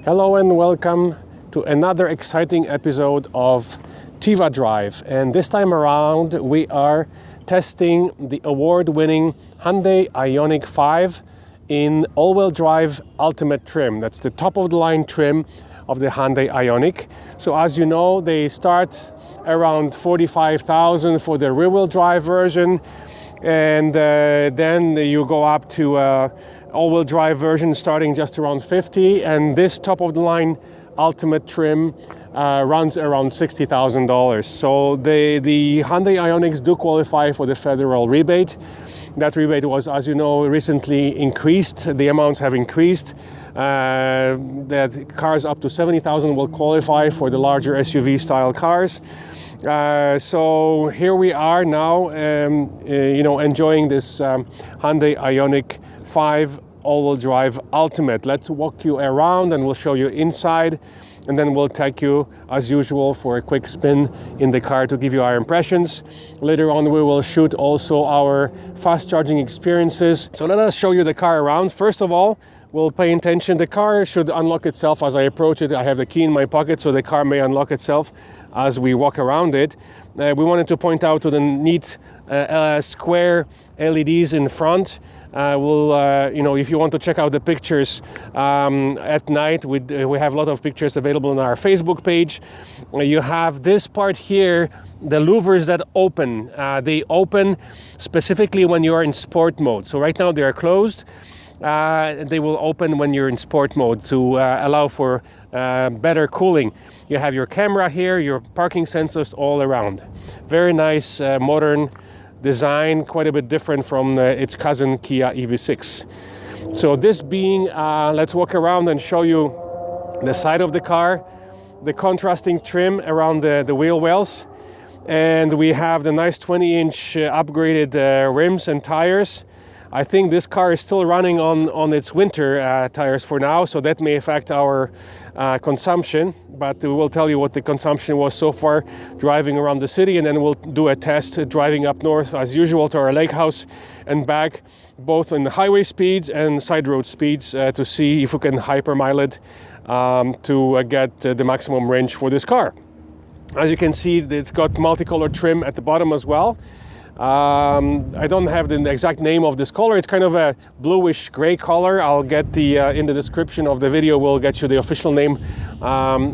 Hello and welcome to another exciting episode of TEVAdrive, and this time around we are testing the award-winning Hyundai Ioniq 5 in all-wheel drive ultimate trim. That's the top-of-the-line trim of the Hyundai Ioniq. So as you know, they start around 45,000 for the rear-wheel drive version, and then you go up to all-wheel drive version starting just around 50, and this top-of-the-line ultimate trim runs around $60,000. So the Hyundai Ioniqs do qualify for the federal rebate. That rebate was, as you know, recently increased. The amounts have increased. That cars up to 70,000 will qualify for the larger SUV style cars. So here we are now, enjoying this Hyundai Ioniq 5 all-wheel drive ultimate. Let's walk you around and we'll show you inside, and then we'll take you as usual for a quick spin in the car to give you our impressions. Later on we will shoot also our fast charging experiences. So let us show you the car around. First of all, we'll pay attention. The car should unlock itself as I approach it. I have the key in my pocket, so the car may unlock itself as we walk around it. We wanted to point out to the neat square LEDs in front. If you want to check out the pictures at night, we have a lot of pictures available on our Facebook page. You have this part here, the louvers that open. They open specifically when you are in sport mode. So right now they are closed. They will open when you're in sport mode to allow for better cooling. You have your camera here, your parking sensors all around. Very nice modern design, quite a bit different from its cousin Kia EV6. So this being, let's walk around and show you the side of the car, the contrasting trim around the wheel wells, and we have the nice 20-inch upgraded rims and tires. I think this car is still running on its winter tires for now, so that may affect our consumption, but we will tell you what the consumption was so far driving around the city, and then we'll do a test driving up north as usual to our lake house and back, both in the highway speeds and side road speeds, to see if we can hypermile it to get the maximum range for this car. As you can see, it's got multicolored trim at the bottom as well. I don't have the exact name of this color. It's kind of a bluish gray color. I'll get the in the description of the video, we'll get you the official name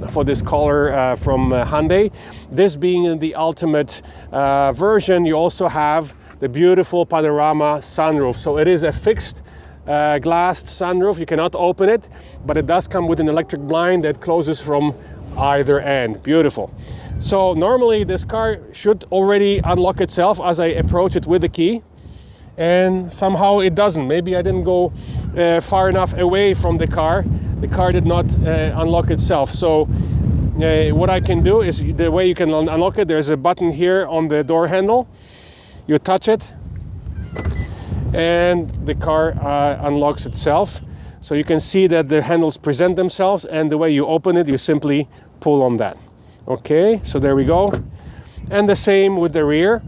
for this color from Hyundai. This being the ultimate version, you also have the beautiful panorama sunroof. So it is a fixed glass sunroof. You cannot open it, but it does come with an electric blind that closes from either end. Beautiful. So normally this car should already unlock itself as I approach it with the key, and somehow it doesn't. Maybe I didn't go far enough away from the car. The car did not unlock itself. So what I can do is, the way you can unlock it, there's a button here on the door handle. You touch it and the car unlocks itself. So you can see that the handles present themselves, and the way you open it, you simply pull on that. Okay, so there we go. And the same with the rear.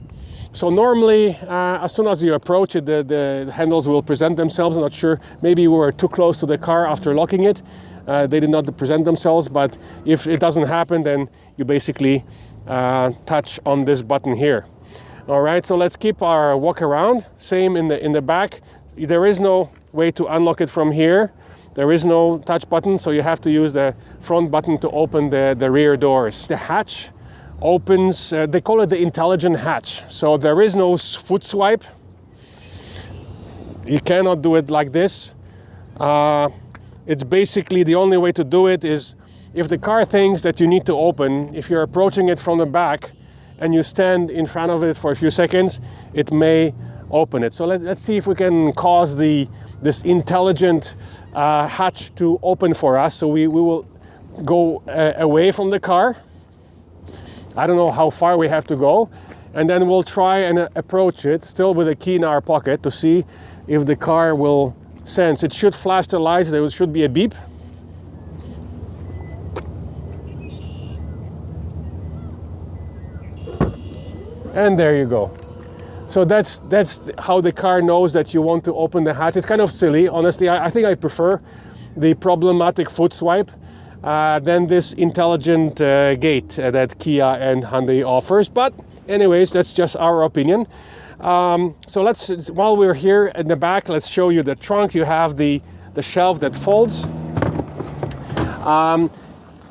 So normally, as soon as you approach it, the handles will present themselves. I'm not sure, maybe we were too close to the car after locking it. They did not present themselves, but if it doesn't happen, then you basically touch on this button here. All right, so let's keep our walk around. Same in the back. There is no way to unlock it from here. There is no touch button, so you have to use the front button to open the rear doors. The hatch opens, they call it the intelligent hatch. So there is no foot swipe. You cannot do it like this. It's basically, the only way to do it is if the car thinks that you need to open, if you're approaching it from the back and you stand in front of it for a few seconds, it may open it. So let's see if we can cause this intelligent hatch to open for us. So we will go away from the car. I don't know how far we have to go, and then we'll try and approach it still with a key in our pocket to see if the car will sense. It should flash the lights. There should be a beep. And there you go. So that's how the car knows that you want to open the hatch. It's kind of silly, honestly. I think I prefer the problematic foot swipe than this intelligent gate that Kia and Hyundai offers. But anyways, that's just our opinion. So while we're here in the back, let's show you the trunk. You have the shelf that folds.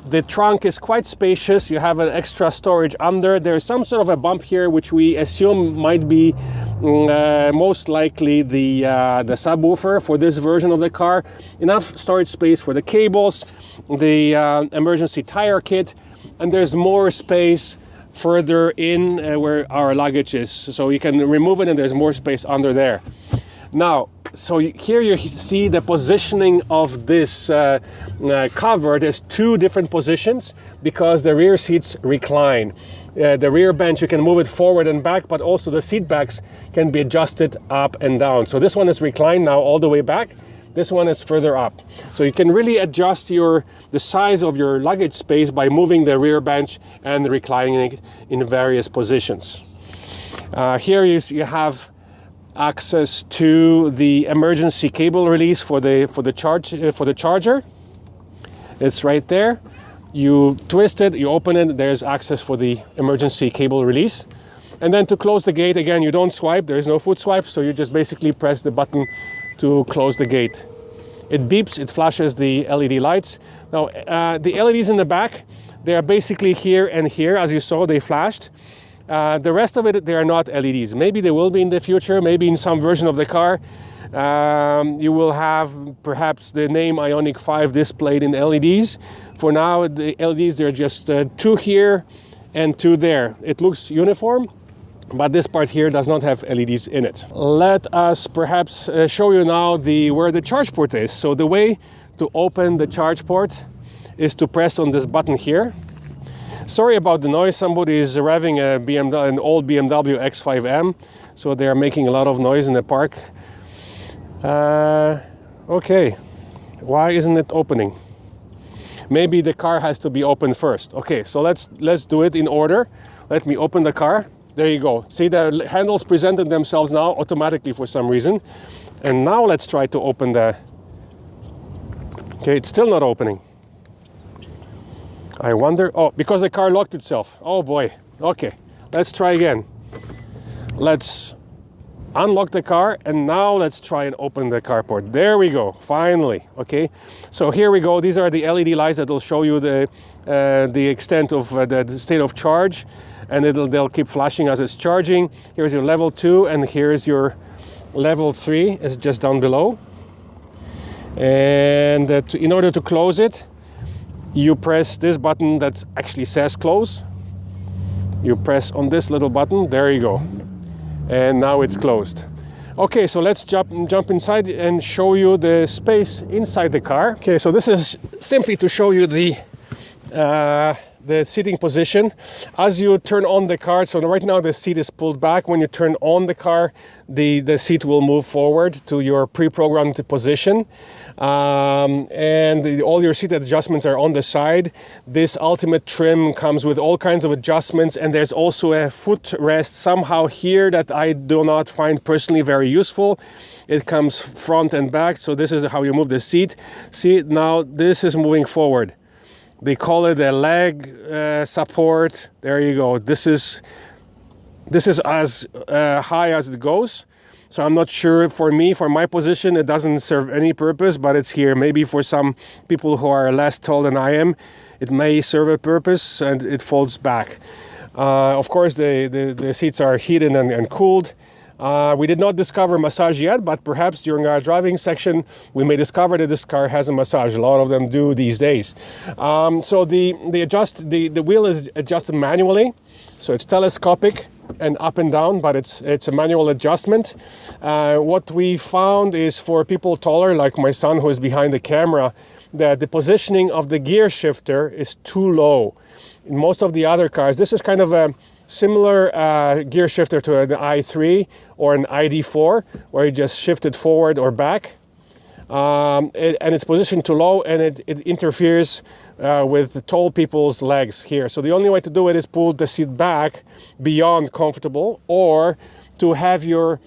The trunk is quite spacious. You have an extra storage under. There's some sort of a bump here, which we assume might be most likely the subwoofer for this version of the car. Enough storage space for the cables, the emergency tire kit, and there's more space further in where our luggage is. So you can remove it and there's more space under there. Now, so here you see the positioning of this cover. There's two different positions because the rear seats recline. The rear bench, you can move it forward and back, but also the seat backs can be adjusted up and down. So this one is reclined now all the way back. This one is further up. So you can really adjust the size of your luggage space by moving the rear bench and reclining it in various positions. Here you have access to the emergency cable release for the charger. It's right there. You twist it, you open it, there's access for the emergency cable release. And then to close the gate, again, you don't swipe, there is no foot swipe, so you just basically press the button to close the gate. It beeps, it flashes the LED lights. Now, the LEDs in the back, they are basically here and here. As you saw, they flashed. The rest of it, they are not LEDs. Maybe they will be in the future, maybe in some version of the car. You will have perhaps the name Ioniq 5 displayed in LEDs. For now, the LEDs, they're just two here and two there. It looks uniform, but this part here does not have LEDs in it. Let us perhaps show you now where the charge port is. So the way to open the charge port is to press on this button here. Sorry about the noise, somebody is revving an old BMW X5M, so they are making a lot of noise in the park. Okay, why isn't it opening? Maybe the car has to be opened first. Okay, so let's do it in order. Let me open the car. There you go. See, the handles presented themselves now automatically for some reason. And now let's try to open the... Okay, it's still not opening. I wonder... Oh, because the car locked itself. Oh boy. Okay, let's try again. Let's unlock the car and now let's try and open the carport. There we go, finally. Okay, so here we go. These are the LED lights that will show you the extent of the state of charge, and they'll keep flashing as it's charging. Here's your level 2 and here's your level 3. It's just down below. And in order to close it, you press this button that actually says close. You press on this little button, there you go. And now it's closed. Okay, so let's jump inside and show you the space inside the car. Okay, so this is simply to show you the seating position. As you turn on the car, so right now the seat is pulled back. When you turn on the car, the seat will move forward to your pre-programmed position. And all your seat adjustments are on the side. This ultimate trim comes with all kinds of adjustments, and there's also a footrest somehow here that I do not find personally very useful. It comes front and back, so this is how you move the seat. See, now this is moving forward. They call it a leg support. There you go. This is as high as it goes. So I'm not sure, for my position, it doesn't serve any purpose, but it's here. Maybe for some people who are less tall than I am, it may serve a purpose, and it folds back. Of course, the seats are heated and cooled. We did not discover massage yet, but perhaps during our driving section, we may discover that this car has a massage. A lot of them do these days. So the wheel is adjusted manually, so it's telescopic and up and down, but it's a manual adjustment. What we found is for people taller, like my son who is behind the camera, that the positioning of the gear shifter is too low. In most of the other cars, this is kind of a similar gear shifter to an i3 or an ID4, where you just shift it forward or back. And it's positioned too low, and it interferes with the tall people's legs here. So the only way to do it is pull the seat back beyond comfortable, or to have your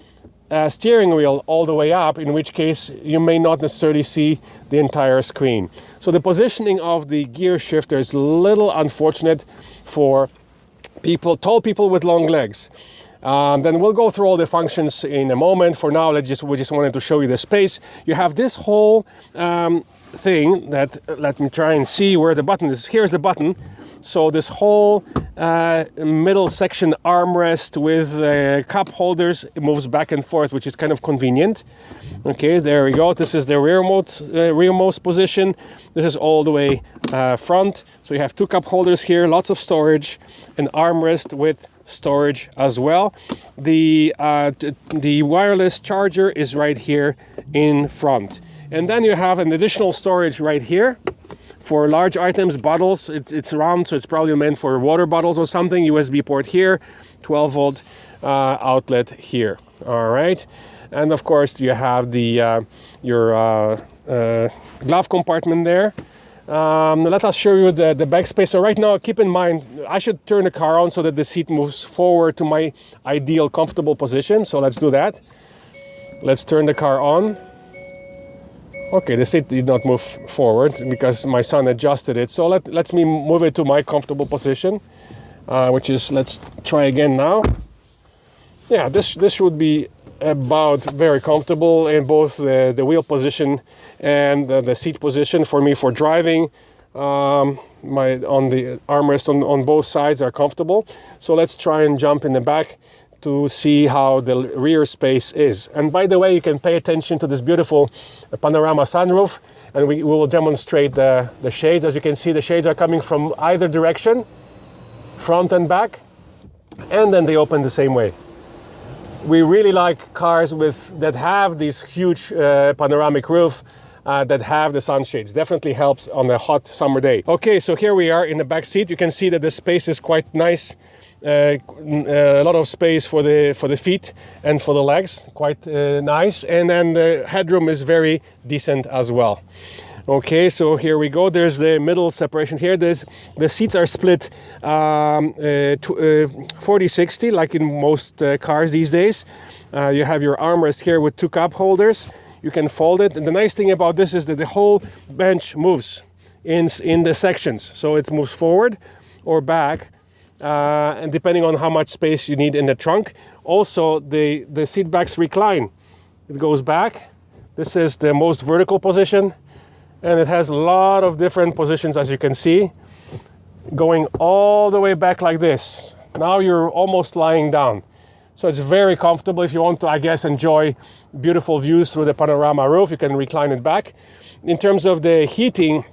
steering wheel all the way up, in which case you may not necessarily see the entire screen. So the positioning of the gear shifter is a little unfortunate for tall people with long legs. Then we'll go through all the functions in a moment. For now, we just wanted to show you the space. You have this whole thing that, let me try and see where the button is. Here's the button. So this whole middle section armrest with cup holders, it moves back and forth, which is kind of convenient. Okay, there we go. This is the rearmost position. This is all the way front. So you have two cup holders here, lots of storage, an armrest with storage as well. The wireless charger is right here in front. And then you have an additional storage right here. For large items, bottles, it's round, so it's probably meant for water bottles or something. USB port here, 12 volt outlet here. All right, and of course you have your glove compartment there. Let us show you the back space. So right now, keep in mind, I should turn the car on so that the seat moves forward to my ideal comfortable position. So let's do that. Let's turn the car on. Okay, the seat did not move forward because my son adjusted it. So let me move it to my comfortable position, which is, let's try again now. Yeah, this should be about very comfortable in both the wheel position and the seat position for me for driving. On the armrest on both sides are comfortable. So let's try and jump in the back to see how the rear space is. And by the way, you can pay attention to this beautiful panorama sunroof, and we will demonstrate the shades. As you can see, the shades are coming from either direction, front and back, and then they open the same way. We really like cars that have this huge panoramic roof that have the sunshades. Definitely helps on a hot summer day. Okay, so here we are in the back seat. You can see that the space is quite nice. A lot of space for the feet and for the legs, quite nice. And then the headroom is very decent as well. Okay, so here we go. There's the middle separation here. The seats are split 40-60, like in most cars these days. You have your armrest here with two cup holders. You can fold it. And the nice thing about this is that the whole bench moves in the sections. So it moves forward or back. And depending on how much space you need in the trunk. Also, the seat backs recline. It goes back. This is the most vertical position, and it has a lot of different positions, as you can see, going all the way back like this. Now you're almost lying down. So it's very comfortable. If you want to, I guess, enjoy beautiful views through the panorama roof, you can recline it back. In terms of the heating,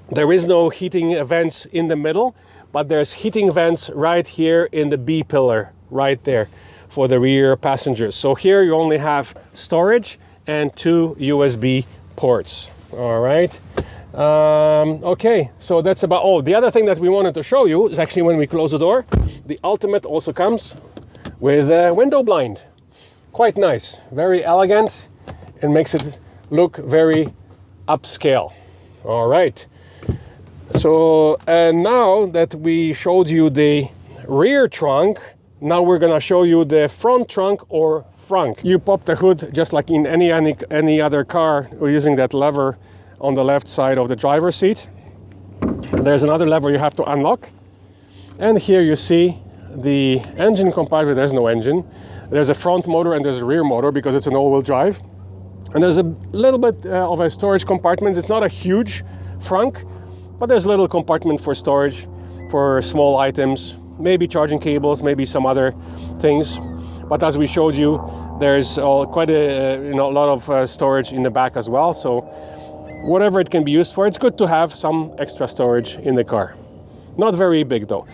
there is no heating vents in the middle, but there's heating vents right here in the B pillar, right there, for the rear passengers. So here you only have storage and two USB ports. All right. Okay, so that's about all. The other thing that we wanted to show you is actually when we close the door, the Ultimate also comes with a window blind. Quite nice, very elegant, and makes it look very upscale. All right. So now that we showed you the rear trunk, now we're gonna show you the front trunk or frunk. You pop the hood just like in any other car. We're using that lever on the left side of the driver's seat. There's another lever you have to unlock. And here you see the engine compartment. There's no engine. There's a front motor and there's a rear motor because it's an all-wheel drive. And there's a little bit of a storage compartment. It's not a huge frunk, but there's a little compartment for storage for small items, maybe charging cables, maybe some other things. But as we showed you, there's quite a lot of storage in the back as well. So whatever it can be used for, it's good to have some extra storage in the car. Not very big though.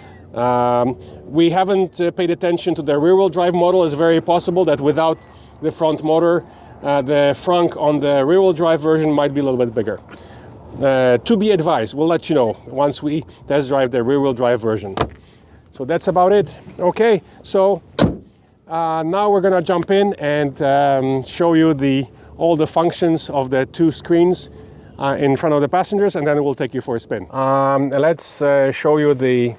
We haven't paid attention to the rear-wheel drive model. It's very possible that without the front motor, the frunk on the rear-wheel drive version might be a little bit bigger. To be advised, we'll let you know once we test drive the rear-wheel drive version. So that's about it. Okay, so now we're gonna jump in and show you all the functions of the two screens in front of the passengers, and then we'll take you for a spin. Let's show you the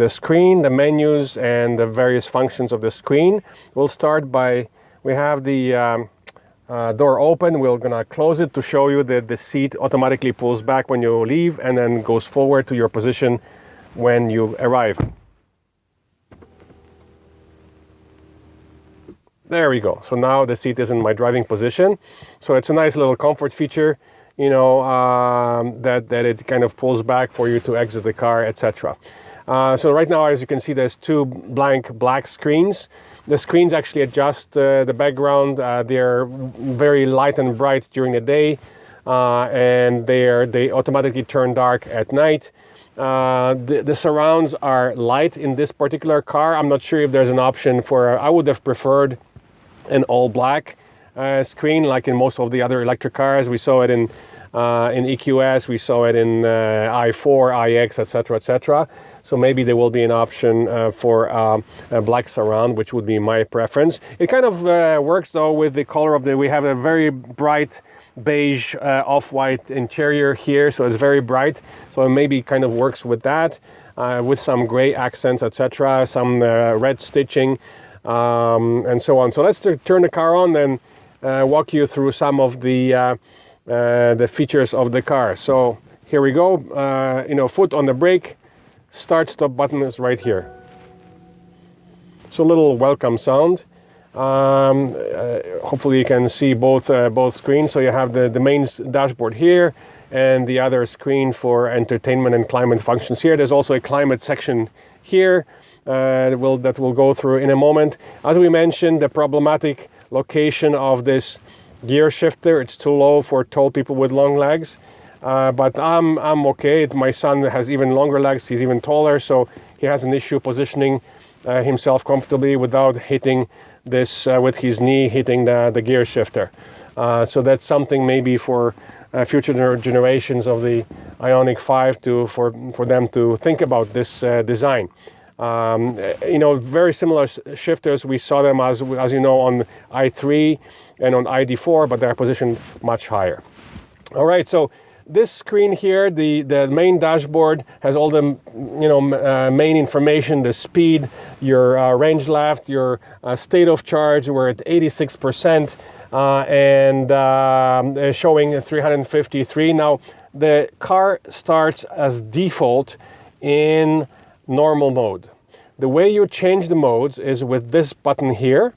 screen, the menus, and the various functions of the screen. We'll start by We have the door open. We're gonna close it to show you that the seat automatically pulls back when you leave and then goes forward to your position when you arrive. There we go. So now the seat is in my driving position. So it's a nice little comfort feature, you know, that it kind of pulls back for you to exit the car, etc. So right now, as you can see, there's two blank black screens. The screens actually adjust the background. They're very light and bright during the day, and they automatically turn dark at night. The surrounds are light in this particular car. I'm not sure if there's an option for, I would have preferred an all black screen like in most of the other electric cars. We saw it in EQS, we saw it in i4, iX, etc., etc. So maybe there will be an option for a black surround, which would be my preference. It kind of works though with the color of we have a very bright beige off-white interior here, so it's very bright. So it maybe kind of works with that, with some gray accents, etc., some red stitching, and so on. So let's turn the car on and walk you through some of the features of the car. So here we go. You know, foot on the brake, start stop button is right here. So a little welcome sound. Hopefully you can see both screens. So you have the main dashboard here and the other screen for entertainment and climate functions here. There's also a climate section here that we'll go through in a moment. As we mentioned, the problematic location of this gear shifter, it's too low for tall people with long legs, but I'm okay. My son has even longer legs, he's even taller, so he has an issue positioning himself comfortably without hitting this with his knee, hitting the gear shifter. So that's something maybe for future generations of the Ioniq 5 for them to think about this design. You know, very similar shifters, we saw them as you know on i3 and on ID4, but they're positioned much higher. All right, so this screen here, the main dashboard, has all the main information: the speed, your range left, your state of charge. We're at 86%, and showing 353. Now the car starts as default in normal mode. The way you change the modes is with this button here.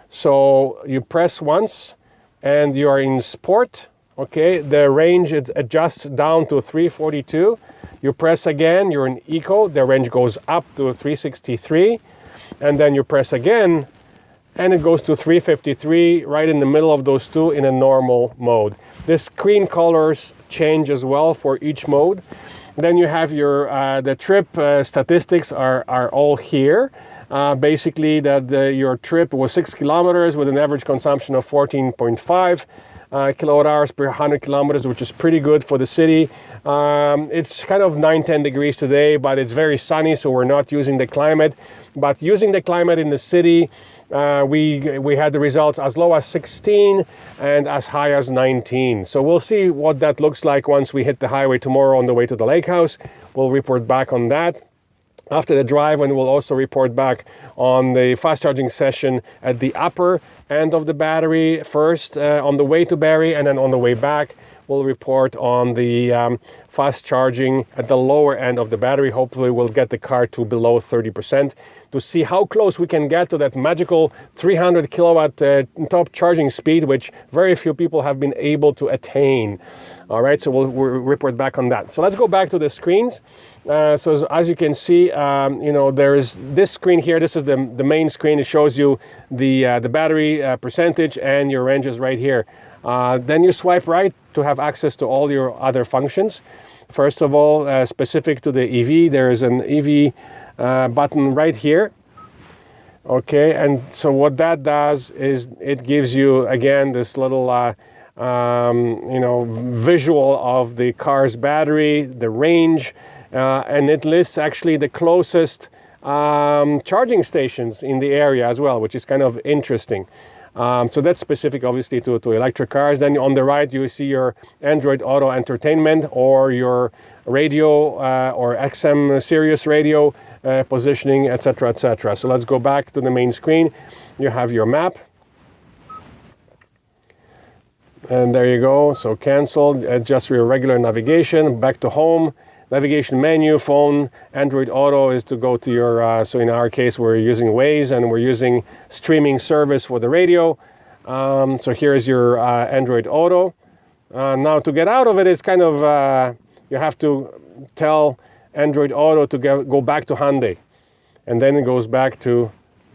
So you press once and you are in sport. Okay, the range it adjusts down to 342. You press again, you're in eco, the range goes up to 363, and then you press again and it goes to 353, right in the middle of those two in a normal mode. The screen colors change as well for each mode. Then you have your the trip statistics are all here. Basically that your trip was 6 kilometers with an average consumption of 14.5 kilowatt hours per 100 kilometers, which is pretty good for the city. It's kind of 9-10 degrees today, but it's very sunny, so we're not using the climate. But using the climate in the city, we had the results as low as 16 and as high as 19. So we'll see what that looks like once we hit the highway tomorrow on the way to the lake house. We'll report back on that after the drive, and we'll also report back on the fast charging session at the upper end of the battery first on the way to Barrie, and then on the way back we'll report on the fast charging at the lower end of the battery. Hopefully we'll get the car to below 30% to see how close we can get to that magical 300 kilowatt top charging speed, which very few people have been able to attain. All right, so we'll report back on that. So let's go back to the screens. So as you can see, there is this screen here. This is the main screen. It shows you the battery percentage and your ranges right here. Then you swipe right to have access to all your other functions. First of all, specific to the EV, there is an EV button right here. Okay, and so what that does is it gives you again this little visual of the car's battery, the range, and it lists actually the closest charging stations in the area as well, which is kind of interesting. So that's specific obviously to electric cars. Then on the right you see your Android Auto entertainment or your radio or XM Sirius radio positioning, etc., etc. So let's go back to the main screen. You have your map. And there you go. So cancel, adjust your regular navigation, back to home, navigation menu, phone, Android Auto is to go to your, so in our case, we're using Waze and we're using streaming service for the radio. So here is your Android Auto. Now to get out of it, it's kind of, you have to tell Android Auto to go back to Hyundai. And then it goes back to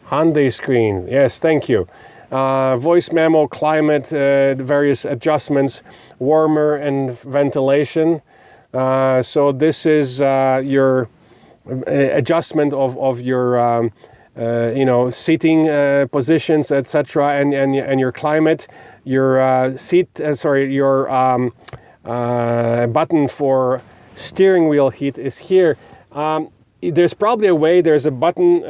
Hyundai screen. Yes, thank you. Voice memo, climate, various adjustments, warmer and ventilation. So this is your adjustment of your seating positions, etc., and your climate. Your your button for steering wheel heat is here. There's probably a way, there's a button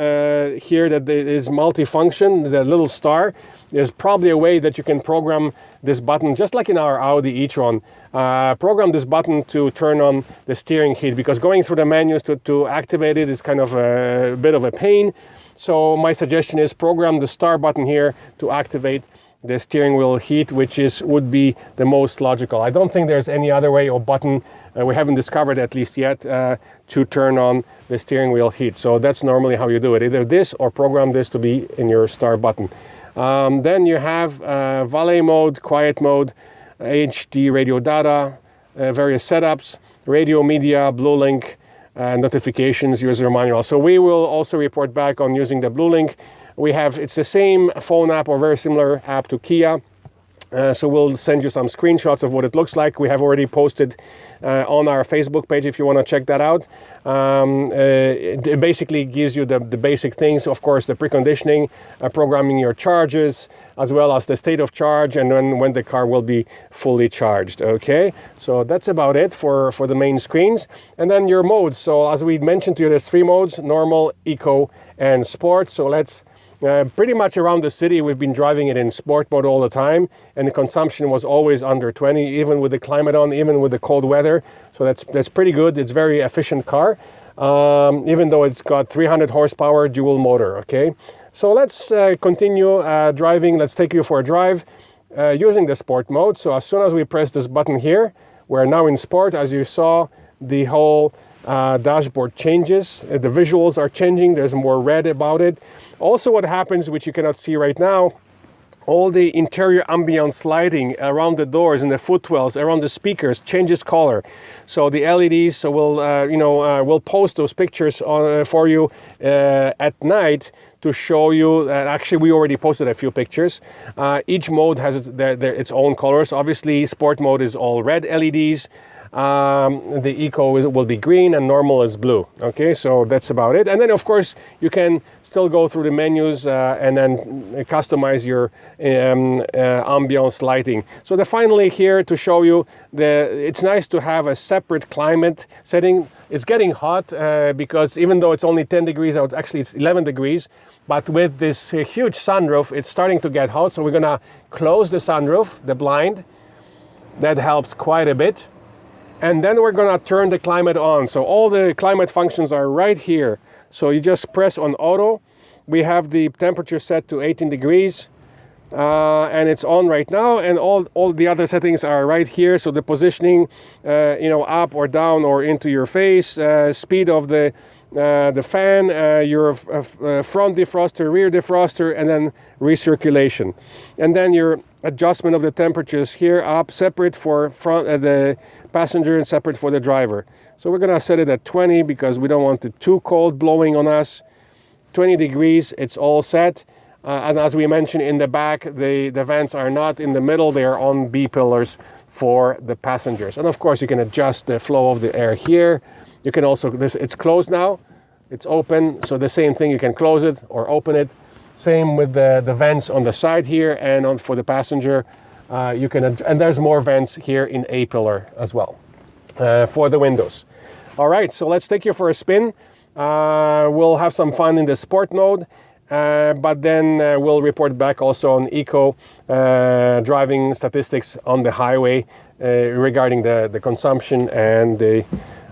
here that is multifunction, the little star. There's probably a way that you can program this button, just like in our Audi e-tron, program this button to turn on the steering heat, because going through the menus to activate it is kind of a bit of a pain. So my suggestion is program the star button here to activate the steering wheel heat, which would be the most logical. I don't think there's any other way or button, we haven't discovered at least yet, to turn on the steering wheel heat. So that's normally how you do it, either this or program this to be in your star button. Then you have valet mode, quiet mode, HD radio data, various setups, radio media, Blue Link, notifications, user manual. So we will also report back on using the Blue Link. It's the same phone app or very similar app to Kia. So we'll send you some screenshots of what it looks like. We have already posted on our Facebook page if you want to check that out. It basically gives you the basic things, of course, the preconditioning, programming your charges, as well as the state of charge, and then when the car will be fully charged. Okay, so that's about it for the main screens. And then your modes. So as we mentioned to you, there's 3 modes: normal, eco, and sport. So let's pretty much around the city, we've been driving it in sport mode all the time, and the consumption was always under 20, even with the climate on, even with the cold weather. So that's pretty good. It's a very efficient car, even though it's got 300 horsepower dual motor. Okay, so let's continue driving. Let's take you for a drive using the sport mode. So as soon as we press this button here, we're now in sport. As you saw, the whole dashboard changes. The visuals are changing. There's more red about it. Also, what happens, which you cannot see right now, all the interior ambience lighting around the doors and the footwells, around the speakers, changes color. So the LEDs, we'll post those pictures for you at night to show you. Actually, we already posted a few pictures. Each mode has its own colors. Obviously, sport mode is all red LEDs. The eco will be green and normal is blue. Okay, so that's about it. And then of course you can still go through the menus and then customize your ambience lighting. So finally here to show you it's nice to have a separate climate setting. It's getting hot because even though it's only 10 degrees out, actually it's 11 degrees. But with this huge sunroof, it's starting to get hot. So we're gonna close the sunroof, the blind. That helps quite a bit. And then we're gonna turn the climate on. So all the climate functions are right here. So you just press on auto. We have the temperature set to 18 degrees and it's on right now. And all the other settings are right here. So the positioning, up or down or into your face, speed of the fan, your front defroster, rear defroster, and then recirculation. And then your adjustment of the temperatures here up, separate for the passenger and separate for the driver. So we're gonna set it at 20 because we don't want it too cold blowing on us. 20 degrees, it's all set. And as we mentioned in the back, the vents are not in the middle, they are on B pillars for the passengers. And of course you can adjust the flow of the air here. You can also, it's closed now, it's open, so the same thing, you can close it or open it. Same with the vents on the side here, and for the passenger, you can, and there's more vents here in A pillar as well for the windows. All right, so let's take you for a spin. We'll have some fun in the sport mode, but then we'll report back also on eco driving statistics on the highway regarding the consumption and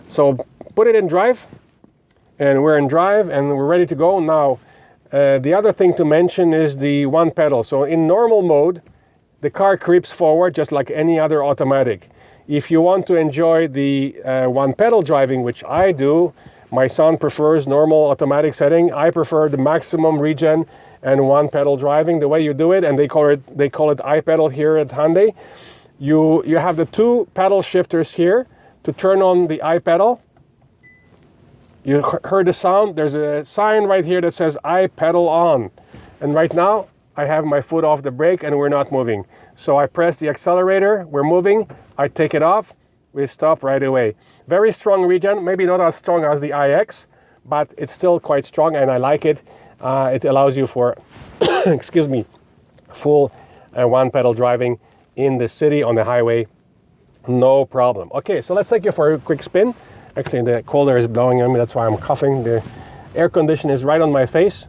so put it in drive, and we're in drive and we're ready to go now. The other thing to mention is the one pedal. So in normal mode, the car creeps forward just like any other automatic. If you want to enjoy the one pedal driving, which I do, my son prefers normal automatic setting. I prefer the maximum regen and one pedal driving. The way you do it, and they call it iPedal here at Hyundai. You have the two pedal shifters here to turn on the iPedal. You heard the sound. There's a sign right here that says iPedal on. And right now, I have my foot off the brake and we're not moving. So I press the accelerator, we're moving, I take it off, we stop right away. Very strong regen, maybe not as strong as the iX, but it's still quite strong and I like it. It allows you for, excuse me, full one pedal driving in the city, on the highway, no problem. Okay, so let's take you for a quick spin. Actually, the cold air is blowing on me, that's why I'm coughing. The air condition is right on my face.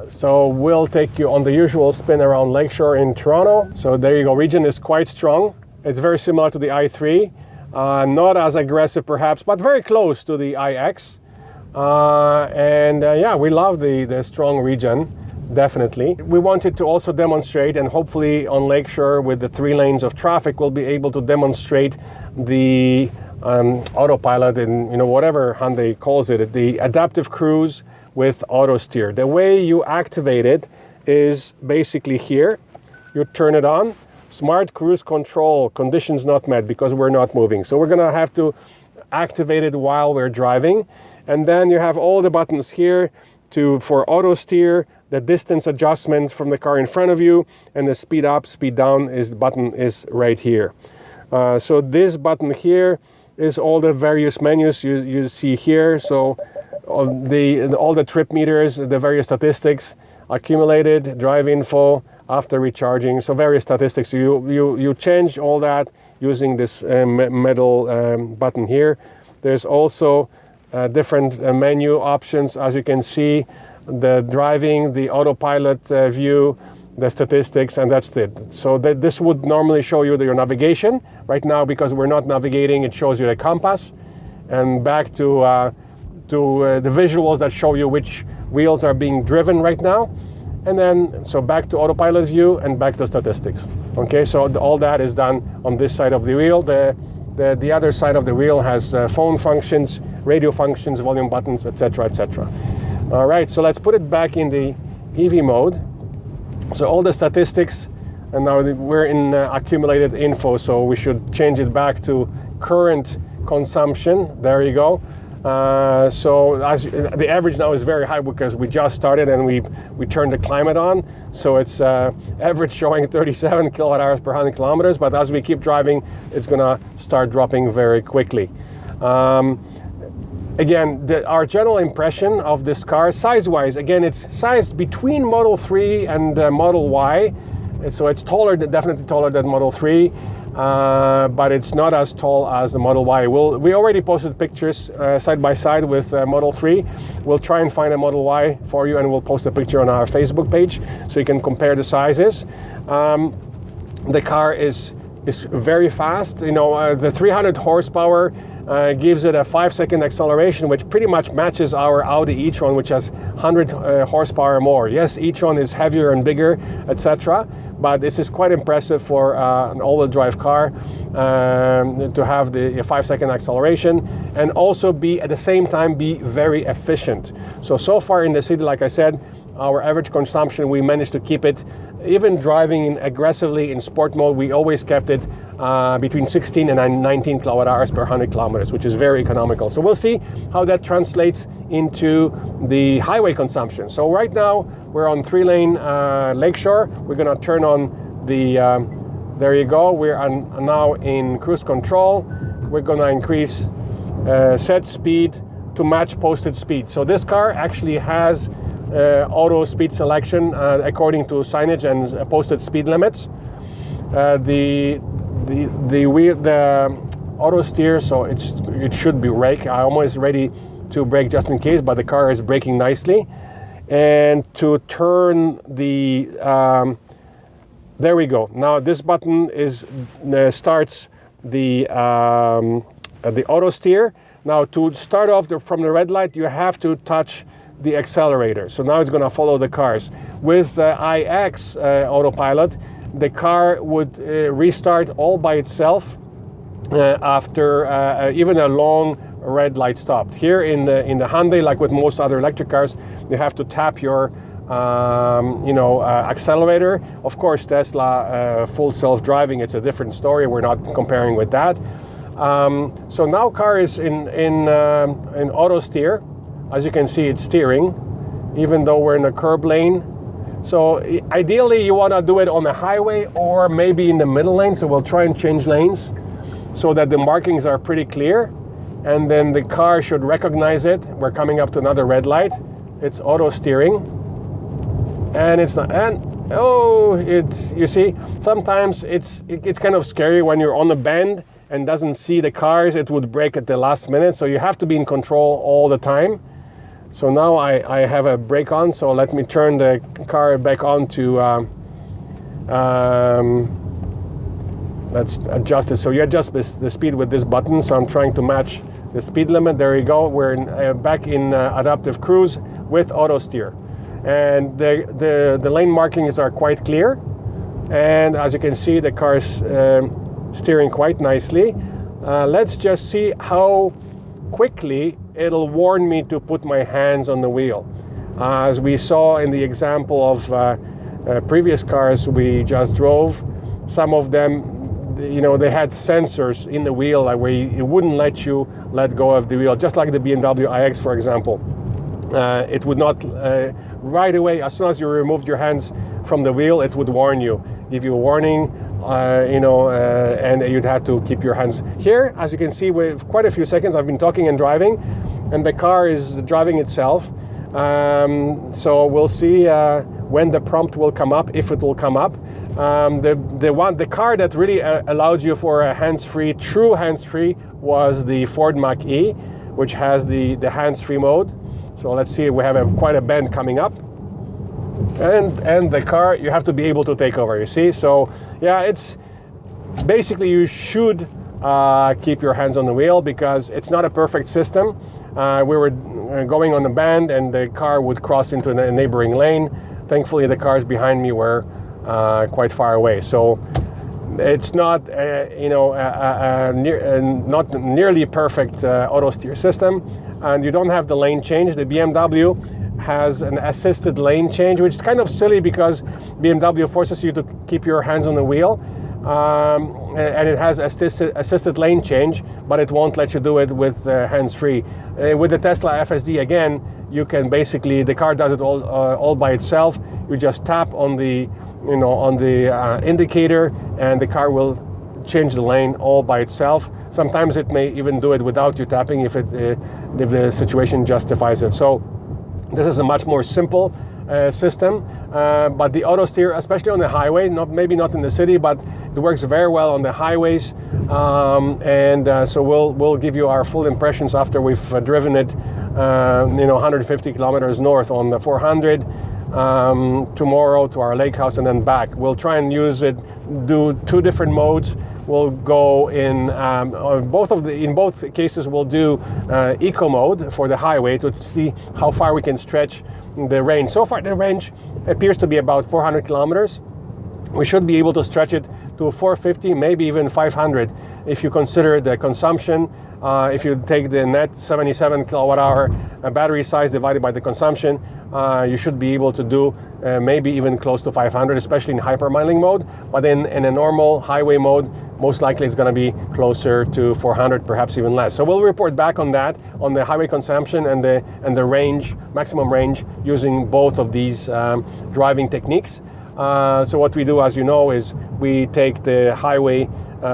So we'll take you on the usual spin around Lakeshore in Toronto. So there you go, regen is quite strong. It's very similar to the i3. Not as aggressive perhaps, but very close to the iX. Yeah, we love the strong regen, definitely. We wanted to also demonstrate, and hopefully on Lakeshore with the 3 lanes of traffic, we'll be able to demonstrate the autopilot and whatever Hyundai calls it, the adaptive cruise with auto steer. The way you activate it is basically here. You turn it on, smart cruise control, conditions not met, because we're not moving. So we're gonna have to activate it while we're driving. And then you have all the buttons here for auto steer, the distance adjustment from the car in front of you, and the speed up, speed down button is right here. So this button here is all the various menus you see here. So all the trip meters, the various statistics, accumulated, drive info, after recharging, so various statistics. You change all that using this metal button here. There's also different menu options, as you can see, the driving, the autopilot view, the statistics, and that's it. So this would normally show you your navigation. Right now, because we're not navigating, it shows you the compass, and back to the visuals that show you which wheels are being driven right now. And then, so back to autopilot view and back to statistics. Okay, so all that is done on this side of the wheel. The other side of the wheel has phone functions, radio functions, volume buttons, etc., etc. All right, so let's put it back in the EV mode. So all the statistics, and now we're in accumulated info, so we should change it back to current consumption. There you go. So as the average now is very high because we just started and we turned the climate on, so it's average showing 37 kilowatt hours per 100 kilometers, but as we keep driving it's gonna start dropping very quickly. Again, our general impression of this car size-wise, again, it's sized between Model 3 and Model Y, so it's taller, definitely taller than Model 3. But it's not as tall as the Model Y. We already posted pictures side by side with Model 3. We'll try and find a Model Y for you, and we'll post a picture on our Facebook page so you can compare the sizes. The car is very fast. The 300 horsepower gives it a 5-second acceleration, which pretty much matches our Audi e-tron, which has 100 horsepower more. Yes, e-tron is heavier and bigger, etc. But this is quite impressive for an all-wheel drive car to have the 5-second acceleration and also at the same time be very efficient. So far in the city, like I said, our average consumption, we managed to keep it, even driving aggressively in sport mode, we always kept it between 16 and 19 kilowatt hours per 100 kilometers, which is very economical. So we'll see how that translates into the highway consumption. So right now we're on 3-lane Lakeshore. We're gonna turn on the, there you go, we're now in cruise control. We're gonna increase set speed to match posted speed. So this car actually has auto speed selection according to signage and posted speed limits. The auto steer, so it should be brake. I'm almost ready to brake just in case, but the car is braking nicely. And to turn the there we go. Now this button starts the auto steer. Now to start off from the red light, you have to touch the accelerator. So now it's going to follow the cars. With iX autopilot, the car would restart all by itself after even a long red light stopped. Here in the Hyundai, like with most other electric cars, you have to tap your accelerator. Of course, Tesla full self-driving, it's a different story. We're not comparing with that. So now car is in auto steer. As you can see, it's steering, even though we're in a curb lane. So ideally, you want to do it on the highway or maybe in the middle lane. So we'll try and change lanes so that the markings are pretty clear. And then the car should recognize it. We're coming up to another red light. It's auto steering. And it's not, and oh, it's, you see, sometimes it's kind of scary when you're on the bend and doesn't see the cars. It would brake at the last minute. So you have to be in control all the time. So now I have a brake on, so let me turn the car back on to, let's adjust it. So you adjust the speed with this button, so I'm trying to match the speed limit. There you go, we're back in adaptive cruise with auto steer. And the lane markings are quite clear. And as you can see, the car is steering quite nicely. Let's just see how quickly it'll warn me to put my hands on the wheel. As we saw in the example of previous cars we just drove, some of them, they had sensors in the wheel where it wouldn't let you let go of the wheel, just like the BMW iX, for example. It would not right away, as soon as you removed your hands from the wheel, it would warn you, give you a warning, and you'd have to keep your hands. Here, as you can see, with quite a few seconds, I've been talking and driving, and the car is driving itself. So we'll see when the prompt will come up, if it will come up. The car that really allowed you for a hands-free, true hands-free, was the Ford Mach-E, which has the hands-free mode. So let's see, we have quite a bend coming up. And the car, you have to be able to take over, you see? So yeah, it's basically, you should keep your hands on the wheel because it's not a perfect system. We were going on the bend and the car would cross into a neighboring lane. Thankfully, the cars behind me were quite far away. So it's not, not nearly perfect auto steer system. And you don't have the lane change. The BMW has an assisted lane change, which is kind of silly because BMW forces you to keep your hands on the wheel. And it has assisted lane change, but it won't let you do it with hands-free. With the Tesla FSD, again, you can basically, the car does it all by itself. You just tap on the, indicator, and the car will change the lane all by itself. Sometimes it may even do it without you tapping if the situation justifies it. So this is a much more simple system, but the auto steer, especially on the highway, maybe not in the city, but it works very well on the highways. So we'll give you our full impressions after we've driven it, 150 kilometers north on the 400. Tomorrow to our lake house and then back. We'll try and use it, do 2 different modes. We'll go in in both cases we'll do eco mode for the highway to see how far we can stretch the range. So far the range appears to be about 400 kilometers. We should be able to stretch it to 450, maybe even 500 if you consider the consumption. If you take the net 77 kilowatt hour battery size divided by the consumption, you should be able to do maybe even close to 500, especially in hypermiling mode. But in a normal highway mode, most likely it's going to be closer to 400, perhaps even less. So we'll report back on that, on the highway consumption and the range, maximum range, using both of these driving techniques. So what we do, as you know, is we take the highway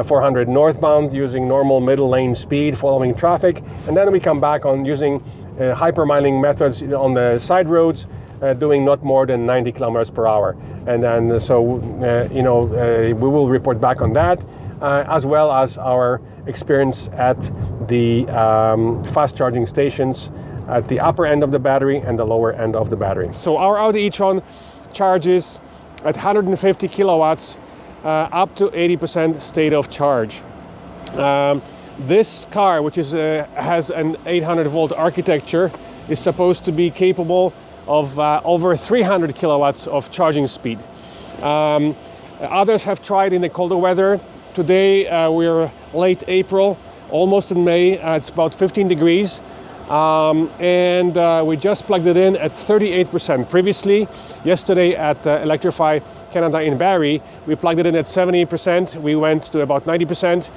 400 northbound using normal middle lane speed following traffic, and then we come back on using hypermiling methods on the side roads, doing not more than 90 kilometers per hour. And then we will report back on that, as well as our experience at the fast charging stations at the upper end of the battery and the lower end of the battery. So our Audi e-tron charges at 150 kilowatts up to 80% state of charge. This car, which has an 800 volt architecture, is supposed to be capable of over 300 kilowatts of charging speed. Others have tried in the colder weather. Today we're late April, almost in May. It's about 15 degrees. And we just plugged it in at 38%. Previously, yesterday at Electrify Canada in Barrie, we plugged it in at 70%. We went to about 90%.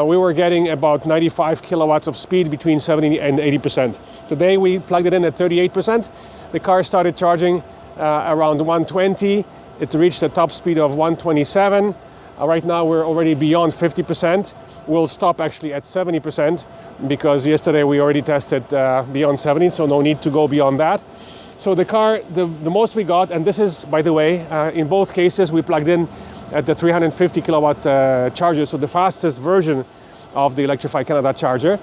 We were getting about 95 kilowatts of speed between 70 and 80%. Today we plugged it in at 38%. The car started charging around 120. It reached a top speed of 127. Right now we're already beyond 50%. We'll stop actually at 70% because yesterday we already tested beyond 70, so no need to go beyond that. So the car, the most we got, and this is, by the way, in both cases we plugged in at the 350 kilowatt charger, so the fastest version of the Electrify Canada charger.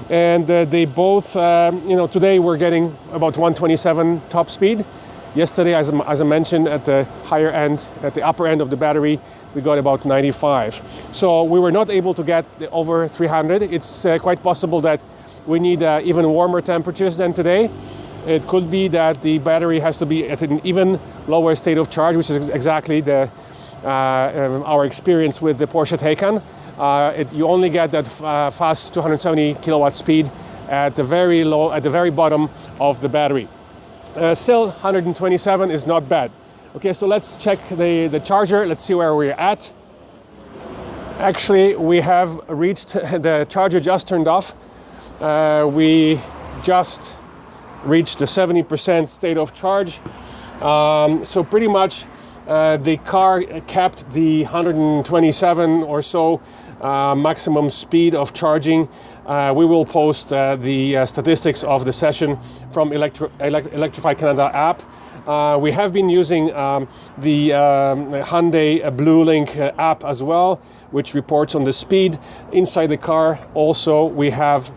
And they both, today we're getting about 127 top speed. Yesterday, as I mentioned, at the higher end, at the upper end of the battery, we got about 95. So we were not able to get over 300. It's quite possible that we need even warmer temperatures than today. It could be that the battery has to be at an even lower state of charge, which is exactly our experience with the Porsche Taycan. You only get that fast 270 kilowatt speed at the very bottom of the battery. Still, 127 is not bad. Okay, so let's check the charger. Let's see where we're at. Actually, we have reached, the charger just turned off. We just reached the 70% state of charge. So pretty much the car kept the 127 or so maximum speed of charging. We will post the statistics of the session from Electrify Canada app. We have been using the Hyundai Blue Link app as well, which reports on the speed inside the car. Also, we have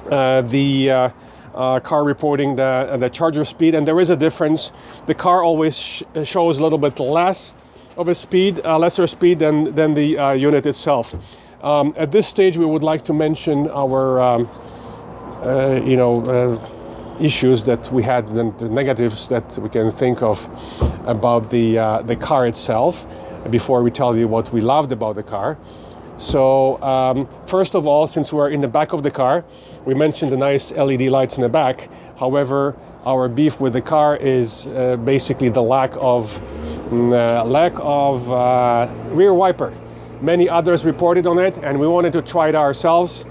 the car reporting the charger speed, and there is a difference. The car always shows a little bit less of a speed, lesser speed than the unit itself. At this stage, we would like to mention our, issues that we had, and the negatives that we can think of about the car itself, before we tell you what we loved about the car. So, first of all, since we're in the back of the car, we mentioned the nice LED lights in the back. However, our beef with the car is basically the lack of rear wiper. Many others reported on it, and we wanted to try it ourselves.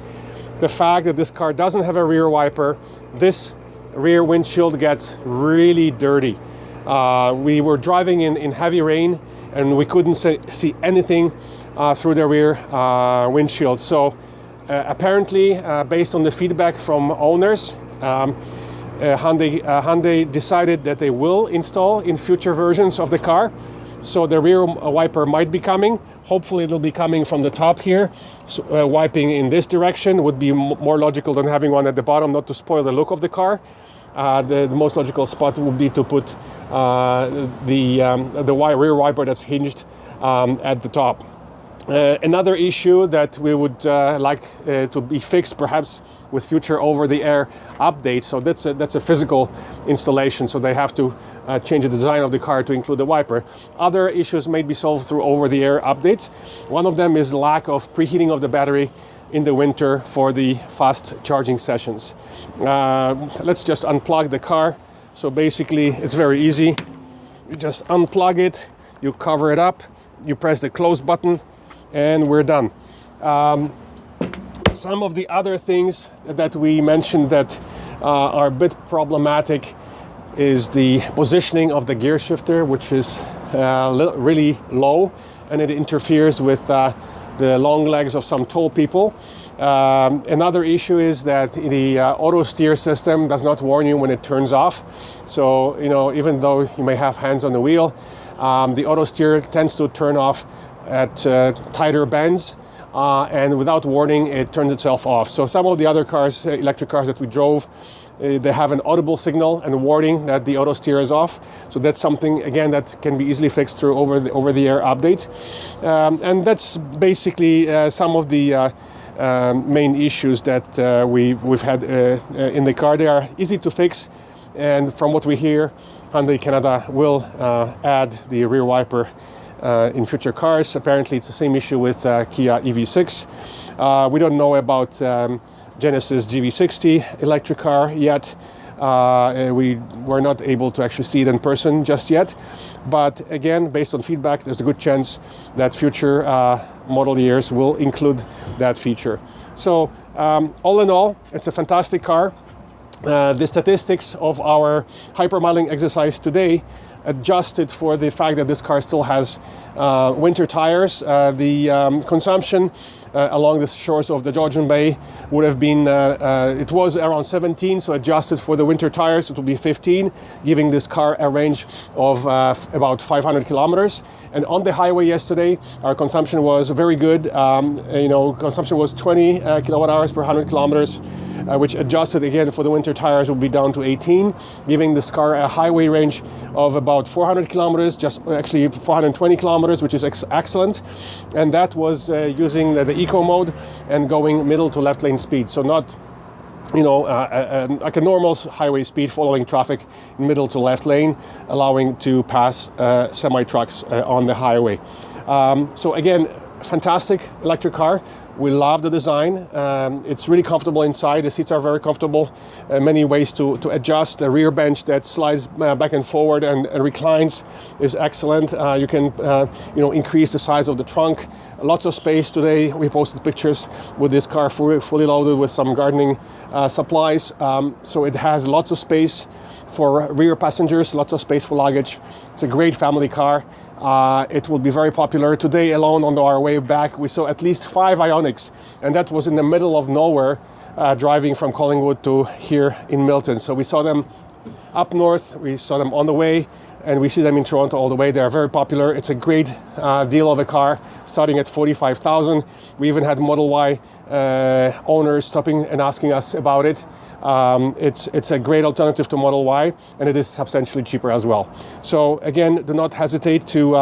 The fact that this car doesn't have a rear wiper, this rear windshield gets really dirty. We were driving in heavy rain, and we couldn't see anything through the rear windshield. So apparently, based on the feedback from owners, Hyundai decided that they will install in future versions of the car. So the rear wiper might be coming. Hopefully it'll be coming from the top here. So, wiping in this direction would be more logical than having one at the bottom, not to spoil the look of the car. The most logical spot would be to put the rear wiper that's hinged at the top. Another issue that we would like to be fixed, perhaps with future over-the-air updates. So that's a physical installation. So they have to change the design of the car to include the wiper. Other issues may be solved through over-the-air updates. One of them is lack of preheating of the battery in the winter for the fast charging sessions. Let's just unplug the car. So basically, it's very easy. You just unplug it, you cover it up, you press the close button, and we're done. Some of the other things that we mentioned that are a bit problematic is the positioning of the gear shifter, which is really low, and it interferes with the long legs of some tall people. Another issue is that the auto steer system does not warn you when it turns off. So, even though you may have hands on the wheel, the auto steer tends to turn off at tighter bends, and without warning it turns itself off. So some of the other cars, electric cars that we drove, they have an audible signal and a warning that the auto steer is off. So that's something, again, that can be easily fixed through over-the-air update. And that's basically some of the main issues that we've had in the car. They are easy to fix, and from what we hear, Hyundai Canada will add the rear wiper in future cars. Apparently it's the same issue with Kia EV6. We don't know about Genesis GV60 electric car yet. We were not able to actually see it in person just yet. But again, based on feedback, there's a good chance that future model years will include that feature. So all in all, it's a fantastic car. The statistics of our hypermiling exercise today adjusted for the fact that this car still has winter tires. The consumption along the shores of the Georgian Bay would have been, it was around 17, so adjusted for the winter tires, it will be 15, giving this car a range of about 500 kilometers. And on the highway yesterday, our consumption was very good. Consumption was 20 kilowatt hours per 100 kilometers, which adjusted again for the winter tires will be down to 18, giving this car a highway range of about 400 kilometers, just actually 420 kilometers, which is excellent. And that was using the eco mode and going middle to left lane speed. So not, like a normal highway speed following traffic in middle to left lane, allowing to pass semi-trucks on the highway. So again, fantastic electric car. We love the design. It's really comfortable inside. The seats are very comfortable. Many ways to adjust. The rear bench that slides back and forward and reclines is excellent. You can increase the size of the trunk. Lots of space today. We posted pictures with this car fully loaded with some gardening supplies. So it has lots of space for rear passengers, lots of space for luggage. It's a great family car. It will be very popular. Today alone on our way back, we saw at least 5 Ioniqs, and that was in the middle of nowhere, driving from Collingwood to here in Milton. So we saw them up north, we saw them on the way, and we see them in Toronto all the way. They are very popular. It's a great deal of a car, starting at $45,000. We even had Model Y owners stopping and asking us about it. It's a great alternative to Model Y, and it is substantially cheaper as well. So again, do not hesitate to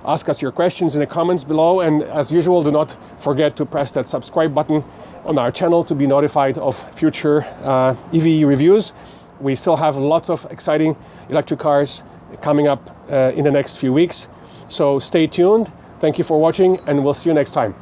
ask us your questions in the comments below, and as usual, do not forget to press that subscribe button on our channel to be notified of future EV reviews. We still have lots of exciting electric cars coming up in the next few weeks, so stay tuned. Thank you for watching, and we'll see you next time.